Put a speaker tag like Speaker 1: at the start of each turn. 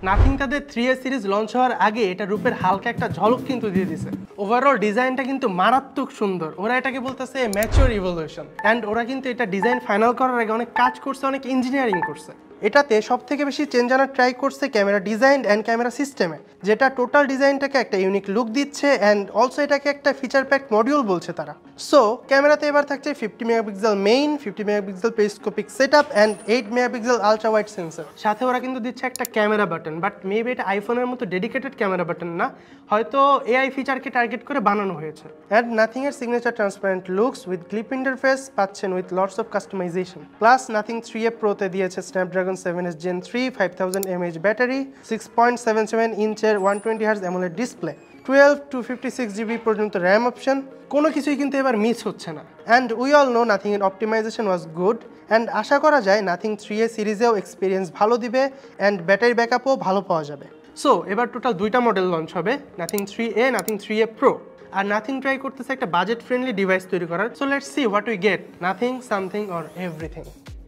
Speaker 1: Nothing তাদের 3A series launch হওয়ার আগে এটা রূপের হালকা একটা ঝলক কিন্তু দিয়ে দিছে। ওভারঅল ডিজাইনটা কিন্তু মারাত্মক সুন্দর। ওরা এটাকে বলতেছে ম্যাচিওর ইভলিউশন, অ্যান্ড ওরা কিন্তু এটা ডিজাইন ফাইনাল করার আগে অনেক কাজ করছে, অনেক ইঞ্জিনিয়ারিং করছে। এটাতে সব থেকে বেশি চেঞ্জ আনার ট্রাই করছে ক্যামেরা ডিজাইন অ্যান্ড ক্যামেরা সিস্টেমে, যেটা টোটাল ডিজাইনটাকে একটা ইউনিক লুক দিচ্ছে, অ্যান্ড অলসো এটাকে একটা ফিচার প্যাক মডিউল বলছে তারা। সো ক্যামেরাতে এবার থাকছে 50 megapixel main, 50 megapixel periscopic set up and 8 megapixel ultra wide sensor. সাথে ওরা কিন্তু দিচ্ছে একটা ক্যামেরা বাটন, বাট মেবি এটা আইফোনের মতো ডেডিকেটেড ক্যামেরা বাটন না, হয়তো এআই ফিচারকে টার্গেট করে বানানো হয়েছে। অ্যান্ড নাথিং এর signature transparent looks with clip interface পাচ্ছেন with lots of customization. Plus nothing 3A প্রোতে দিয়েছে Snapdragon 7S Gen 3 5000 mAh battery, 6.77 ইঞ্চের 120Hz AMOLED display, 12 to 56GB পর্যন্ত র্যাম অপশন। কোনো কিছুই কিন্তু এবার মিস হচ্ছে না। And we all know nothing এর অপটিমাইজেশন ওয়াজ গুড, অ্যান্ড আশা করা যায় নাথিং 3A সিরিজেও এক্সপিরিয়েন্স ভালো দিবে অ্যান্ড ব্যাটারি ব্যাকআপও ভালো পাওয়া যাবে। সো এবার টোটাল 2টা মডেল লঞ্চ হবে, nothing 3A, nothing 3A Pro। আর নাথিং ট্রাই করতেছে একটা বাজেট ফ্রেন্ডলি ডিভাইস তৈরি করার। So let's see what we get, nothing, something or everything.